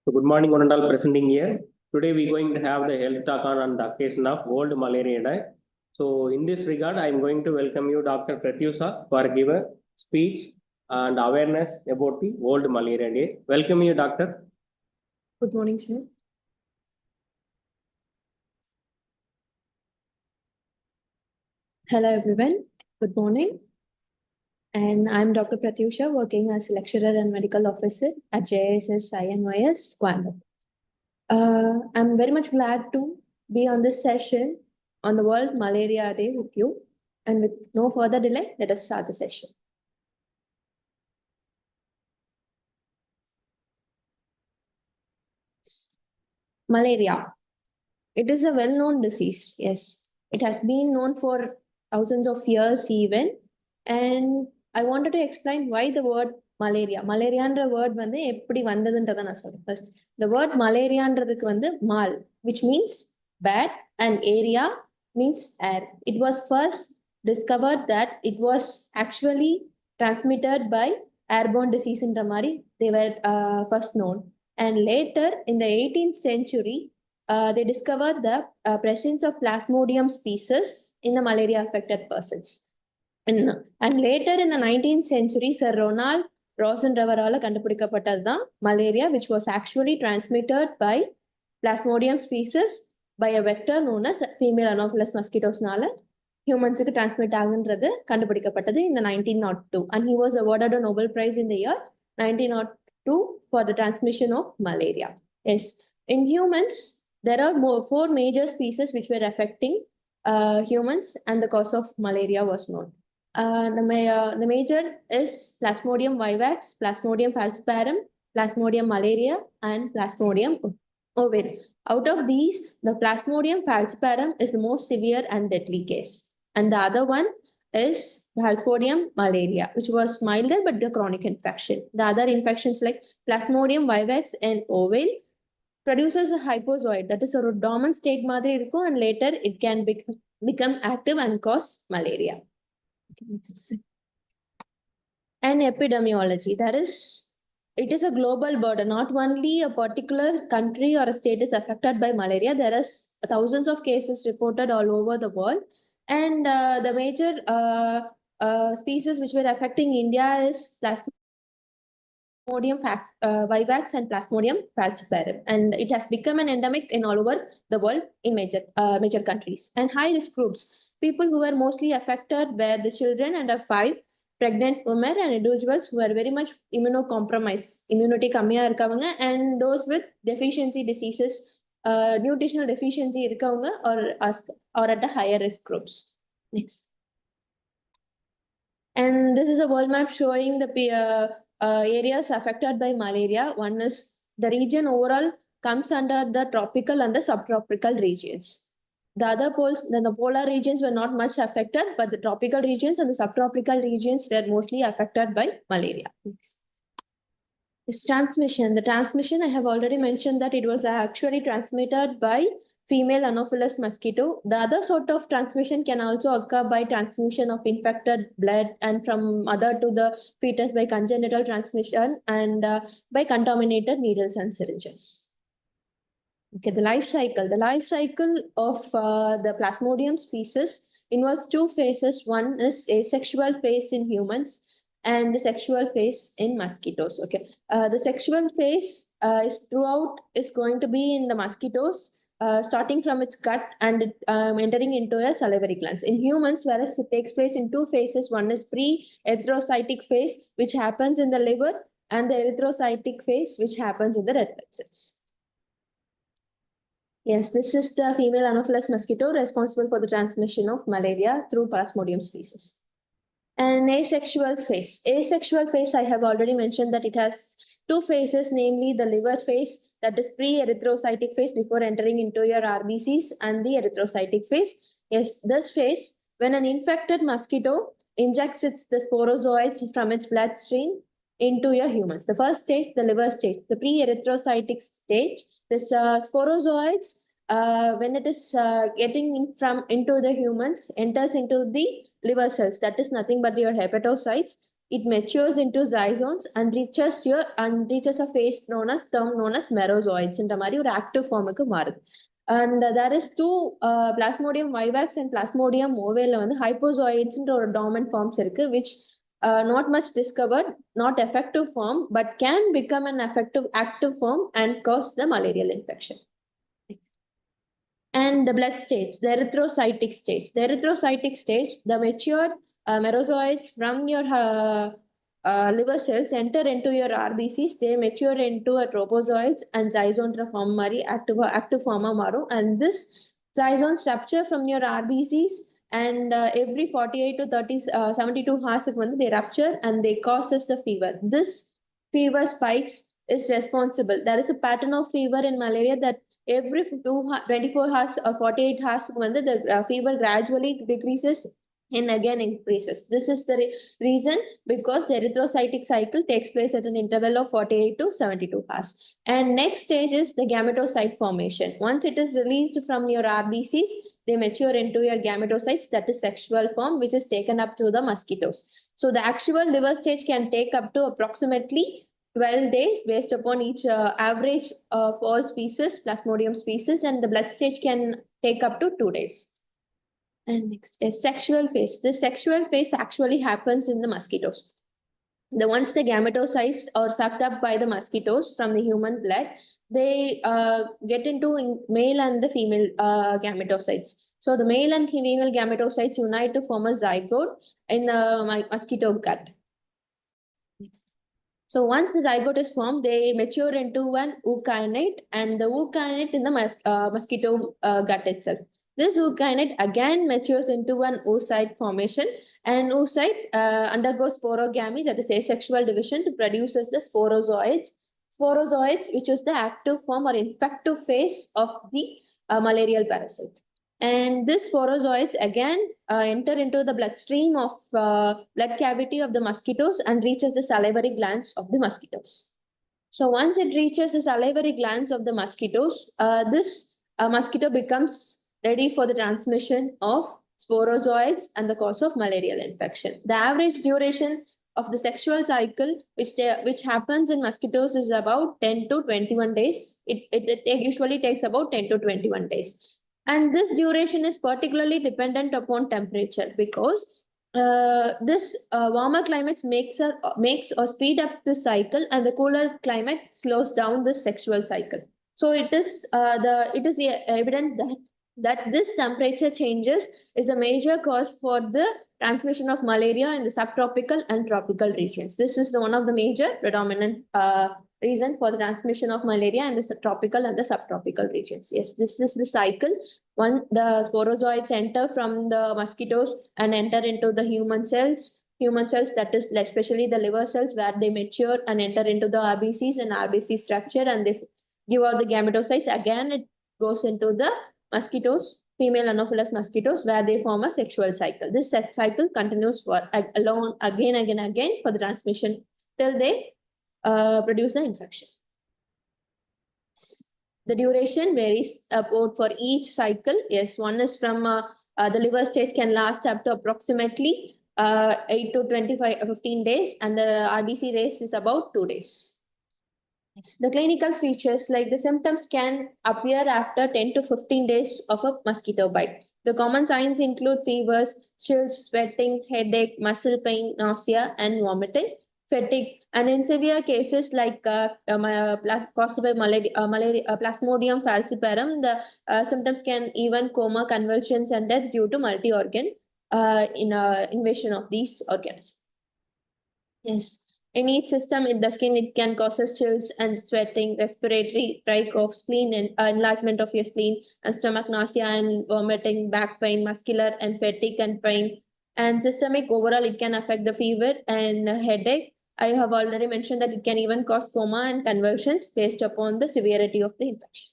So good morning, one and all presenting here. Today we're going to have the health talk on the occasion of World Malaria Day. So in this regard, I am going to welcome you, Dr. Pratyusha, for give a speech and awareness about the World Malaria Day. Welcome you, Doctor. Good morning, sir. Hello, everyone. Good morning. And I'm Dr. Pratyusha, working as lecturer and medical officer at JSS INYS, Coimbatore. I'm very much glad to be on this session on the World Malaria Day with you. And with no further delay, let us start the session. Malaria. It is a well-known disease, yes. It has been known for thousands of years even. And I wanted to explain why the word malaria. Malaria word வந்து எப்படி வந்ததுன்றதை நான் சொல்றேன். First, the word malariaன்றதுக்கு வந்து mal, which means bad, and area means air. It was first discovered that it was actually transmitted by airborne disease in மாதிரி they were first known. And later in the 18th century, they discovered the presence of Plasmodium species in the malaria-affected persons. And later in the 19th century, Sir Ronald Rosenreveraல கண்டுபிடிக்கப்பட்டதுதான் malaria, which was actually transmitted by Plasmodium species by a vector known as female Anopheles mosquitoesனால humans-க்கு transmit ஆகுன்றது கண்டுபிடிக்கப்பட்டது in the 1902. And he was awarded a Nobel Prize in the year 1902 for the transmission of malaria. Yes, in humans, there are four major species which were affecting humans, and the cause of malaria was known. The major is Plasmodium vivax, Plasmodium falciparum, Plasmodium malaria, and Plasmodium ovale. Out of these, the Plasmodium falciparum is the most severe and deadly case. And the other one is Plasmodium malaria, which was milder but a chronic infection. The other infections like Plasmodium vivax and ovale produces a hypozoite, that is a dormant state மாதிரி இருக்கும், and later it can become active and cause malaria. And epidemiology, that is, it is a global burden. Not only a particular country or a state is affected by malaria, there are thousands of cases reported all over the world. And the major species which were affecting India is Plasmodium vivax and Plasmodium falciparum, and it has become an endemic in all over the world in major countries. And high risk groups, people who were mostly affected were the children under 5, pregnant women, and individuals who are very much immunocompromised, immunity கம்மியா இருக்கவங்க, and those with deficiency diseases, nutritional deficiency இருக்கவங்க, or at a higher risk groups. Next. And this is a world map showing the areas affected by malaria. One is the region overall comes under the tropical and the subtropical regions. The other poles, the polar regions were not much affected, but the tropical regions and the subtropical regions were mostly affected by malaria. This transmission. The transmission, I have already mentioned that it was actually transmitted by female Anopheles mosquito. The other sort of transmission can also occur by transmission of infected blood and from mother to the fetus by congenital transmission and by contaminated needles and syringes. Okay, the life cycle. The life cycle of the Plasmodium species involves 2 phases. One is asexual phase in humans and the sexual phase in mosquitoes. Okay, the sexual phase is going to be in the mosquitoes, starting from its gut and entering into a salivary glands. In humans, whereas it takes place in 2 phases. One is pre-erythrocytic phase, which happens in the liver, and the erythrocytic phase, which happens in the red blood cells. Yes, this is the female Anopheles mosquito responsible for the transmission of malaria through Plasmodium species. And asexual phase. Asexual phase, I have already mentioned that it has 2 phases, namely the liver phase, that is pre-erythrocytic phase before entering into your RBCs, and the erythrocytic phase. Yes, this phase, when an infected mosquito injects the sporozoites from its bloodstream into your humans. The first stage, the liver stage, the pre-erythrocytic stage, this sporozoites, when it is getting into the humans, enters into the liver cells. That is nothing but your hepatocytes. it matures into zygones and reaches a phase known as merozoites in the active form. And there is two Plasmodium vivax and Plasmodium ovale and hypozoites in dormant forms which not much discovered, not effective form, but can become an effective active form and cause the malarial infection. And the blood stage, the erythrocytic stage. The erythrocytic stage, the mature merozoites from your liver cells enter into your RBCs. They mature into a tropozoites and zyzontra form active form maru. And this zyzone structure from your RBCs and every 48 to 72 hours they rupture and they causes the fever. This fever spikes is responsible. There is a pattern of fever in malaria that every 24 hours or 48 hours the fever gradually decreases and again increases. This is the reason because the erythrocytic cycle takes place at an interval of 48 to 72 hours. And next stage is the gametocyte formation. Once it is released from your RBCs, they mature into your gametocytes, that is sexual form, which is taken up to the mosquitoes. So the actual liver stage can take up to approximately 12 days based upon each average of all species, Plasmodium species, and the blood stage can take up to 2 days. And next is sexual phase. The sexual phase actually happens in the mosquitoes. Once the gametocytes are sucked up by the mosquitoes from the human blood, they get into male and the female gametocytes. So the male and female gametocytes unite to form a zygote in the mosquito gut. Next. So once the zygote is formed, they mature into an ookinete and the ookinete in the mosquito gut itself. This ookinete again matures into an oocyte formation and oocyte undergoes sporogamy, that is asexual division, to produce the sporozoites. Sporozoites, which is the active form or infective phase of the malarial parasite. And these sporozoites again enter into the bloodstream of blood cavity of the mosquitoes and reaches the salivary glands of the mosquitoes. So once it reaches the salivary glands of the mosquitoes, this mosquito becomes ready for the transmission of sporozoites and the cause of malarial infection. The average duration of the sexual cycle, which happens in mosquitoes, is about 10 to 21 days. It usually takes about 10 to 21 days. And this duration is particularly dependent upon temperature because this warmer climates makes or speed up the cycle, and the cooler climate slows down the sexual cycle. So it is evident that this temperature changes is a major cause for the transmission of malaria in the subtropical and tropical regions. This is one of the major predominant reason for the transmission of malaria in the tropical and the subtropical regions. Yes, this is the cycle. When the sporozoites enter from the mosquitoes and enter into the human cells, that is especially the liver cells, where they mature and enter into the RBCs and RBC structure, and they give out the gametocytes. Again, it goes into the mosquitoes, female Anopheles mosquitoes, where they form a sexual cycle. This cycle continues for again for the transmission till they produce the infection. The duration varies for each cycle. Yes, one is from the liver stage can last up to approximately 8 to 15 days, and the RBC race is about 2 days. Yes. The clinical features, like the symptoms can appear after 10 to 15 days of a mosquito bite. The common signs include fevers, chills, sweating, headache, muscle pain, nausea, and vomiting, fatigue. And in severe cases like caused by Plasmodium falciparum, the symptoms can even coma, convulsions, and death due to multi-organ invasion of these organs. Yes. In each system in the skin, it can cause chills and sweating, respiratory, dry cough, spleen and enlargement of your spleen, and stomach nausea and vomiting, back pain, muscular and fatigue and pain. And systemic, overall, it can affect the fever and headache. I have already mentioned that it can even cause coma and convulsions based upon the severity of the infection.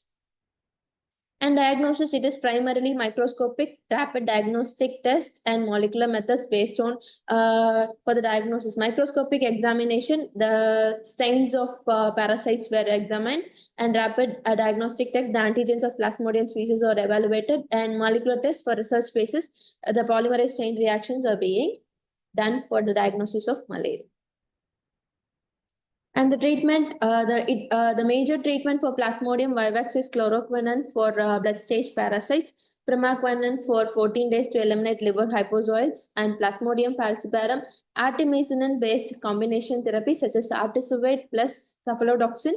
And diagnosis, it is primarily microscopic, rapid diagnostic tests and molecular methods based on for the diagnosis. Microscopic examination, the stains of parasites were examined, and rapid diagnostic test, the antigens of Plasmodium species are evaluated, and molecular tests for research basis, the polymerase chain reactions are being done for the diagnosis of malaria. And the treatment, the major treatment for Plasmodium vivax is chloroquine for blood stage parasites, primaquine for 14 days to eliminate liver hypozoites, and Plasmodium falciparum artemisinin-based combination therapy such as artesunate plus cephalodoxin,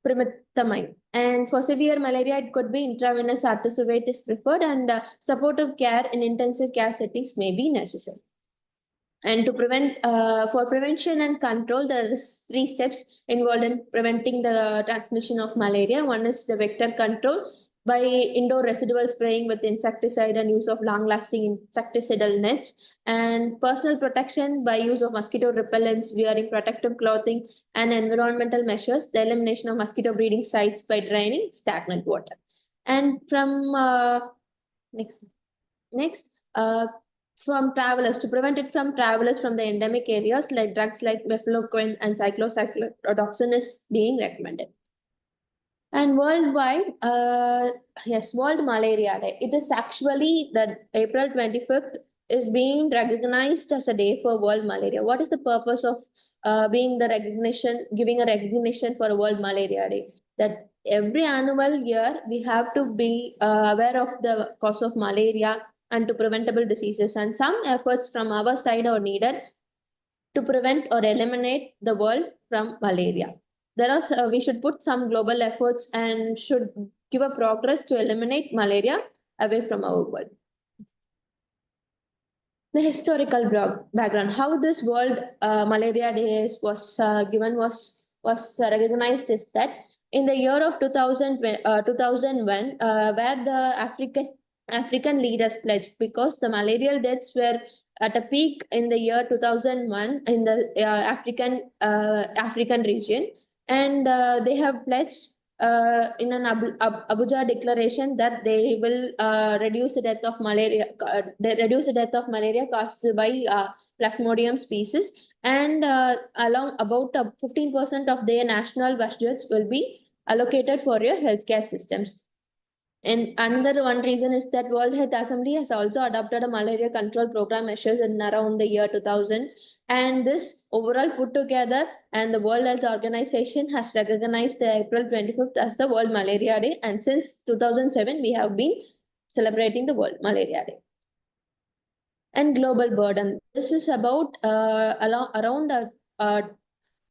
primethamine. And for severe malaria, it could be intravenous artesunate is preferred, and supportive care in intensive care settings may be necessary. And to for prevention and control, there is 3 steps involved in preventing the transmission of malaria. One is the vector control by indoor residual spraying with insecticide and use of long-lasting insecticidal nets, and personal protection by use of mosquito repellents, wearing protective clothing, and environmental measures, the elimination of mosquito breeding sites by draining stagnant water. And from from travelers, to prevent it from travelers from the endemic areas, like drugs like mefloquine and cyclocyclodoxin is being recommended. And worldwide, World Malaria Day. It is actually that April 25th is being recognized as a day for World Malaria. What is the purpose of giving a recognition for a World Malaria Day? That every annual year we have to be aware of the cause of malaria and to preventable diseases, and some efforts from our side are needed to prevent or eliminate the world from malaria. We should put some global efforts and should give a progress to eliminate malaria away from our world. The historical background, how this World Malaria Day was recognized is that in the year of 2001, where the African leaders pledged, because the malarial deaths were at a peak in the year 2001 in the African region, and they have pledged in an Abuja declaration that they will reduce the death of malaria. Reduce the death of malaria caused by Plasmodium species, and along about 15% of their national budgets will be allocated for your healthcare systems. And another one reason is that World Health Assembly has also adopted a malaria control program measures in around the year 2000. And this overall put together, and the World Health Organization has recognized the April 25th as the World Malaria Day. And since 2007, we have been celebrating the World Malaria Day. And global burden. This is about around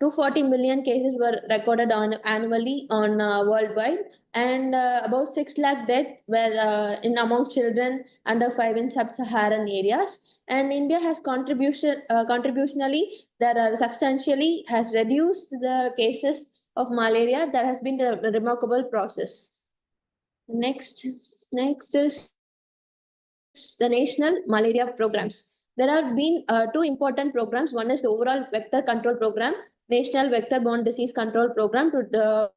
240 million cases were recorded annually on worldwide, and about 6 lakh deaths were in among children under 5 in sub-Saharan areas. And India has contributionally that substantially has reduced the cases of malaria. That has been a remarkable process. Next is the national malaria programs. There have been 2 important programs. One is the overall vector control program, National Vector-Borne Disease Control Program, to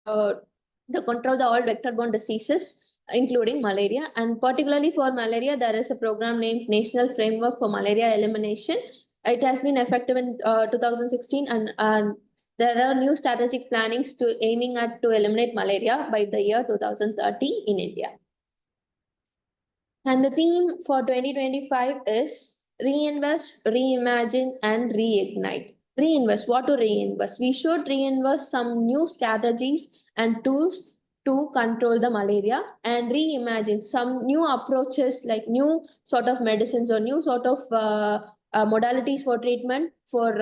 control all vector-borne diseases, including malaria. And particularly for malaria, there is a program named National Framework for Malaria Elimination. It has been effective in 2016, and there are new strategic plannings aiming to eliminate malaria by the year 2030 in India. And the theme for 2025 is reinvest, reimagine, and reignite. Reinvest. What to reinvest? We should reinvest some new strategies and tools to control the malaria, and reimagine some new approaches like new sort of medicines or new sort of modalities for treatment for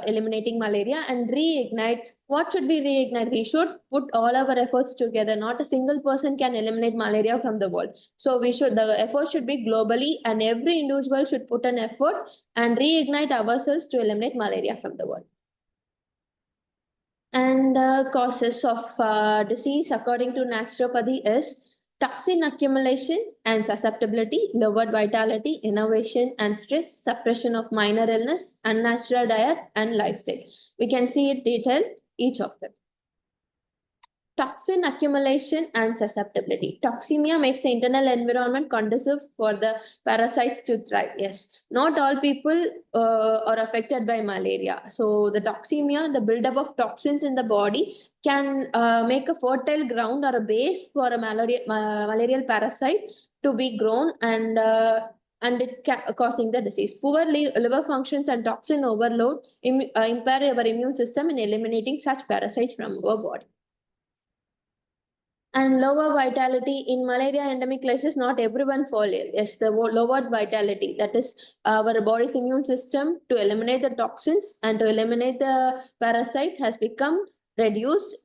eliminating malaria. And reignite. What should we reignite? We should put all our efforts together. Not a single person can eliminate malaria from the world. So the effort should be globally, and every individual should put an effort and reignite ourselves to eliminate malaria from the world. And the causes of disease according to naturopathy is toxin accumulation and susceptibility, lowered vitality, innovation and stress, suppression of minor illness, unnatural diet and lifestyle. We can see it detailed, each of them. Toxin accumulation and susceptibility. Toxemia makes the internal environment conducive for the parasites to thrive. Yes, not all people are affected by malaria. So the toxemia, the buildup of toxins in the body, can make a fertile ground or a base for a malarial parasite to be grown, and and it causing the disease. Poor liver functions and toxin overload impair our immune system in eliminating such parasites from our body. And lower vitality in malaria endemic cases, not everyone fall ill. Yes, the lowered vitality, that is our body's immune system to eliminate the toxins and to eliminate the parasite has become reduced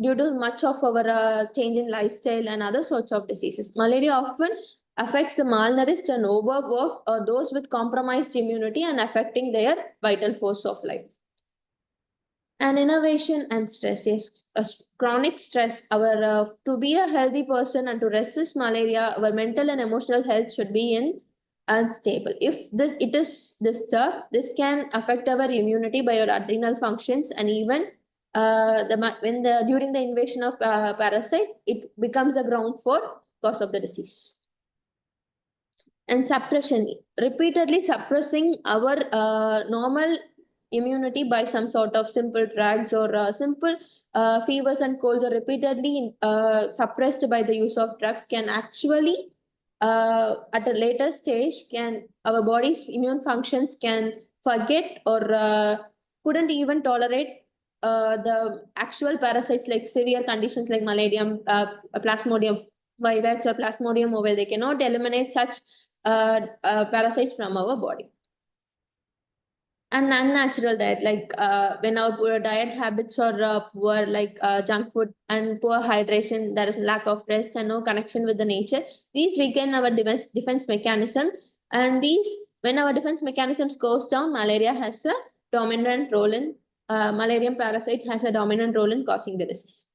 due to much of our change in lifestyle and other sorts of diseases. Malaria often affects the malnourished and overworked or those with compromised immunity and affecting their vital force of life. And innovation and stress, yes, chronic stress. Our to be a healthy person and to resist malaria, our mental and emotional health should be in unstable. If it is disturbed, this can affect our immunity by our adrenal functions, and even during the invasion of parasite, it becomes a ground for cause of the disease. And suppression, repeatedly suppressing our normal immunity by some sort of simple drugs or simple fevers and colds are repeatedly suppressed by the use of drugs can actually at a later stage can our body's immune functions can forget or couldn't even tolerate the actual parasites like severe conditions like malaria, plasmodium vivax or plasmodium oval. They cannot eliminate such parasites from our body. An unnatural diet, like when our diet habits are poor, like junk food and poor hydration, there is lack of rest and no connection with the nature. These weaken our defense mechanism, and when our defense mechanisms goes down, malaria has a dominant role in malarium parasite has a dominant role in causing the disease.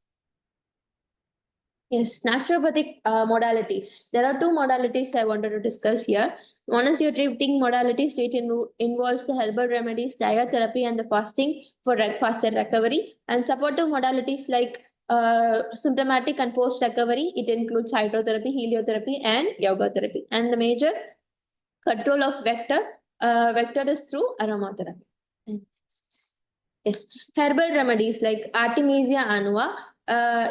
Yes, naturopathic modalities. There are two modalities I wanted to discuss here. One is your treating modalities. It involves the herbal remedies, diet therapy, and the fasting for faster recovery. And supportive modalities like symptomatic and post-recovery. It includes hydrotherapy, heliotherapy, and yoga therapy. And the major control of vector is through aromatherapy. Yes, herbal remedies like Artemisia annua.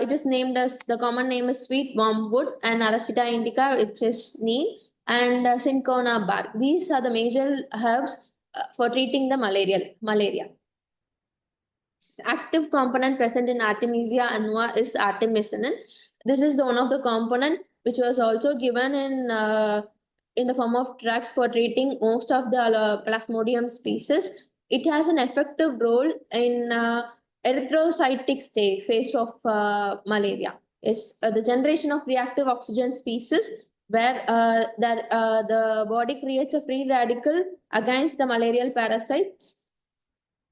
It is named as the common name is sweet wormwood, and Arachida indica, which is neem, and cinchona bark. These are the major herbs for treating the malaria. Active component present in Artemisia annua is artemisinin. This is one of the component which was also given in the form of drugs for treating most of the Plasmodium species. It has an effective role in erythrocytic phase of malaria. Is the generation of reactive oxygen species where the body creates a free radical against the malarial parasites,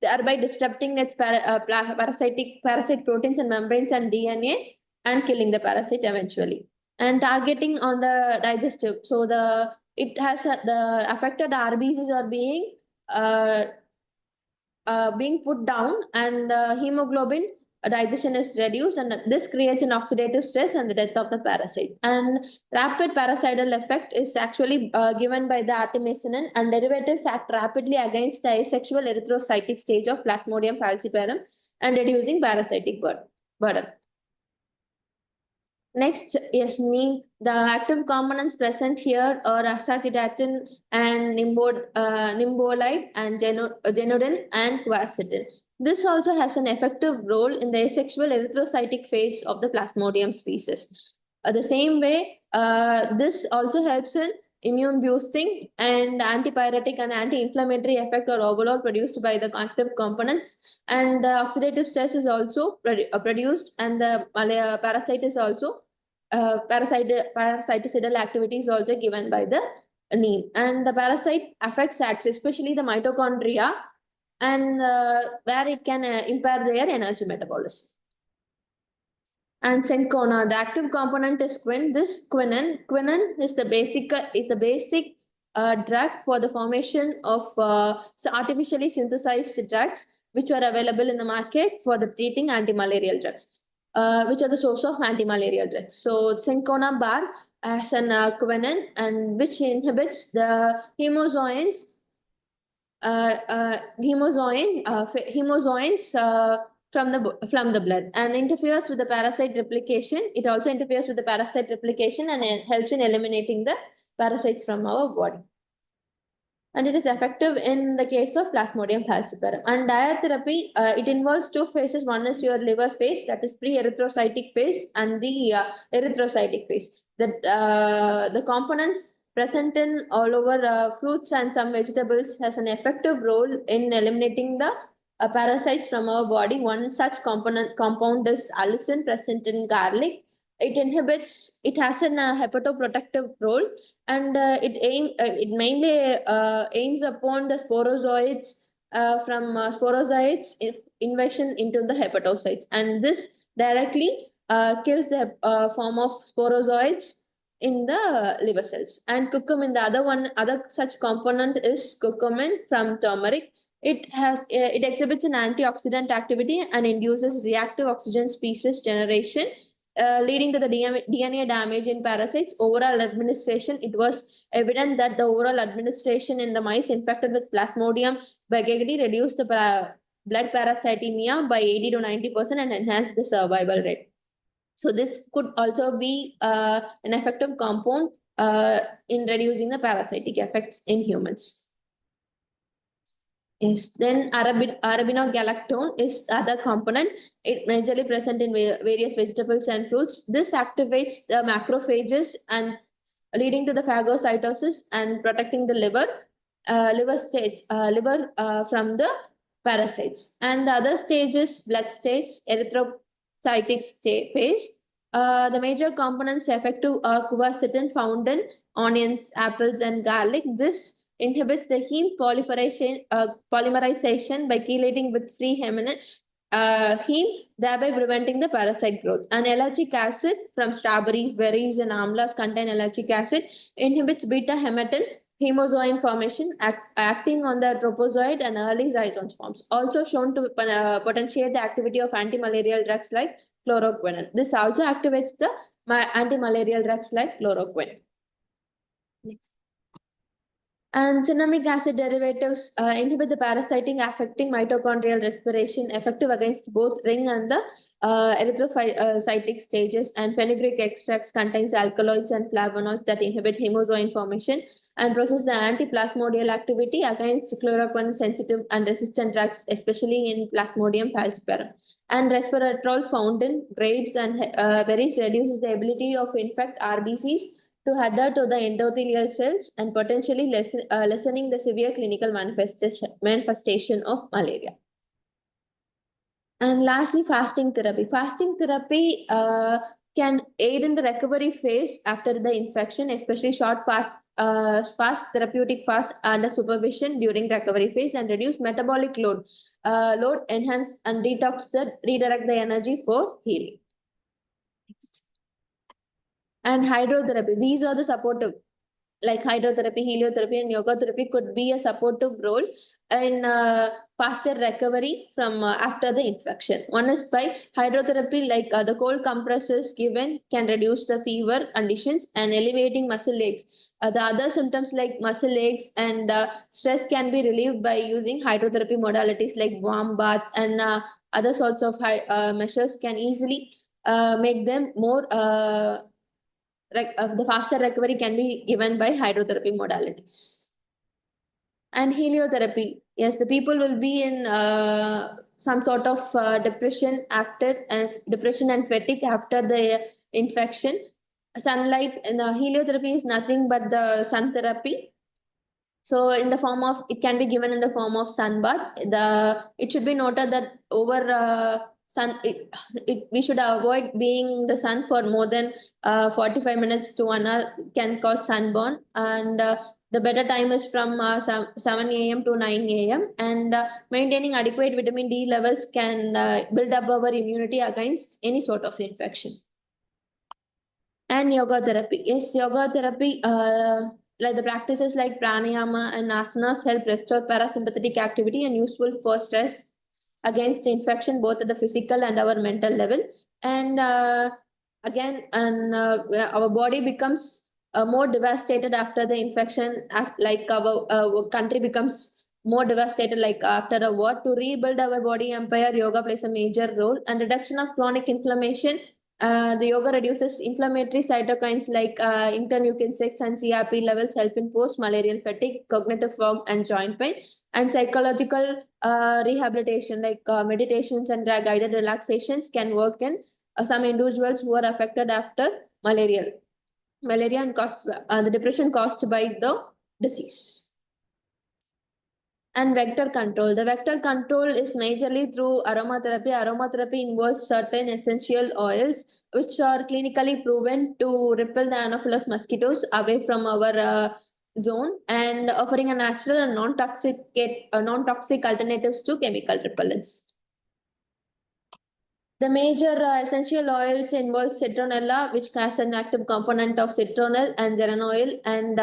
thereby disrupting its parasite proteins and membranes and DNA and killing the parasite eventually. And targeting on the digestive. So the affected RBCs are being put down, and the hemoglobin digestion is reduced, and this creates an oxidative stress and the death of the parasite. And rapid parasital effect is actually given by the artemisinin, and derivatives act rapidly against the asexual erythrocytic stage of Plasmodium falciparum and reducing parasitic burden. Next is neem. The active components present here are azacitidine and nimbolide and genodin and quercetin. This also has an effective role in the asexual erythrocytic phase of the Plasmodium species. The same way, this also helps in immune boosting, and antipyretic and anti-inflammatory effect are overall produced by the active components, and the oxidative stress is also produced, and the parasite is also parasiticidal activity is also given by the neem. And the parasite affects especially the mitochondria, and where it can impair their energy metabolism. And cinchona, the active component is quinine. This quinine is the basic drug for the formation of artificially synthesized drugs which are available in the market for the treating anti-malarial drugs, which are the source of anti-malarial drugs. So cinchona bark has an quinine, and which inhibits the hemozoins from the blood, and interferes with the parasite replication. It also interferes with the parasite replication and it helps in eliminating the parasites from our body. and it is effective in the case of Plasmodium falciparum. And diatherapy, it involves two phases. One is your liver phase, that is pre-erythrocytic phase, and the erythrocytic phase. The components present in all over fruits and some vegetables has an effective role in eliminating the parasites from our body. One such compound is allicin, present in garlic. It has an hepatoprotective role, and it mainly aims upon the sporozoites from sporozoites invasion into the hepatocytes, and this directly kills the form of sporozoites in the liver cells. And curcumin, the other such component is curcumin from turmeric. It exhibits an antioxidant activity and induces reactive oxygen species generation, leading to the DNA damage in parasites. Overall administration, it was evident that the overall administration in the mice infected with Plasmodium begedi reduced the blood parasitemia by 80 to 90% and enhanced the survival rate. So this could also be an effective compound in reducing the parasitic effects in humans. Yes, then arabinogalactone is the other component. It majorly present in various vegetables and fruits. This activates the macrophages and leading to the phagocytosis and protecting the liver from the parasites. And the other stage is blood stage, erythrocytic phase. The major components effective are quercetin found in onions, apples, and garlic. This inhibits the heme polymerization by chelating with free heme, thereby preventing the parasite growth. And ellagic acid from strawberries, berries, and amlas contain ellagic acid, inhibits beta-hemetal hemozoin formation, acting on the tropozoid and early zyzone forms. Also shown to potentiate the activity of anti-malarial drugs like chloroquine. This also activates the anti-malarial drugs like chloroquine. Next. And cinnamic acid derivatives inhibit the parasitic affecting mitochondrial respiration, effective against both ring and the erythrocytic stages. And fenugreek extracts contains alkaloids and flavonoids that inhibit hemozoin formation and process the anti-plasmodial activity against chloroquine sensitive and resistant drugs, especially in Plasmodium falciparum. And resveratrol found in grapes and berries reduces the ability of infect RBCs to adhere to the endothelial cells and potentially lessening the severe clinical manifestation of malaria. And lastly, fasting therapy. Fasting therapy can aid in the recovery phase after the infection, especially short therapeutic fast under supervision during recovery phase, and reduce metabolic load, enhance and redirect the energy for healing. Next. And hydrotherapy. These are the supportive, like hydrotherapy, heliotherapy, and yoga therapy could be a supportive role in faster recovery from after the infection. One is by hydrotherapy, like the cold compresses given can reduce the fever conditions and elevating muscle aches. The other symptoms like muscle aches and stress can be relieved by using hydrotherapy modalities like warm bath and other sorts of measures can easily make them more the faster recovery can be given by hydrotherapy modalities. And heliotherapy, yes, the people will be in some sort of depression and fatigue after the infection. Sunlight and heliotherapy is nothing but the sun therapy. So in the form of, it can be given in the form of sun bath. It should be noted that over we should avoid being the sun for more than 45 minutes to 1 hour can cause sunburn, and the better time is from 7 a.m. to 9 a.m. and maintaining adequate vitamin D levels can build up our immunity against any sort of infection. And yoga therapy. Yes, yoga therapy, like the practices like pranayama and asanas help restore parasympathetic activity and useful for stress against infection, both at the physical and our mental level. And our body becomes more devastated after the infection, like our country becomes more devastated like after a war. To rebuild our body empire, yoga plays a major role, and reduction of chronic inflammation The yoga reduces inflammatory cytokines like interleukin 6 and CRP levels, help in post-malarial fatigue, cognitive fog, and joint pain. And psychological rehabilitation like meditations and guided relaxations can work in some individuals who are affected after malaria and the depression caused by the disease. And vector control. The vector control is majorly through aromatherapy. Aromatherapy involves certain essential oils which are clinically proven to repel the Anopheles mosquitoes away from our zone and offering a natural and non-toxic alternatives to chemical repellents. The major essential oils involve citronella, which has an active component of citronel and geraniol, and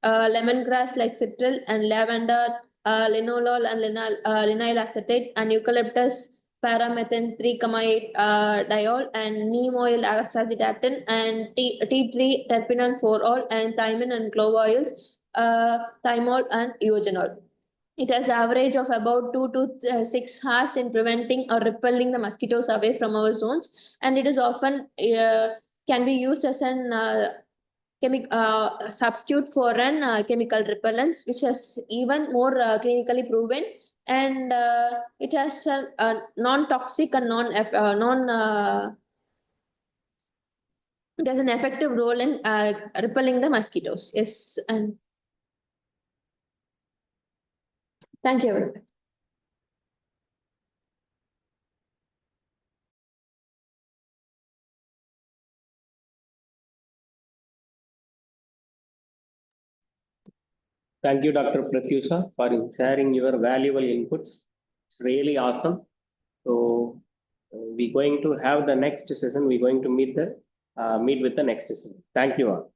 lemongrass like citral, and lavender, linalool and linyl acetate, and eucalyptus paramethane 3,8 diol, and neem oil astaxanthin, and tea tree terpinol 4-ol, and thymine and clove oils, thymol and eugenol. It has average of about 2 to 6 hours in preventing or repelling the mosquitoes away from our zones, and it is often can be used as an substitute for an chemical repellents, which is even more clinically proven, and it has a non-toxic and it has an effective role in repelling the mosquitoes. Yes, and thank you very much. Thank you, Dr. Pratyusha, for sharing your valuable inputs. It's really awesome. So we're going to have the next session. We're going to meet with the next session. Thank you all.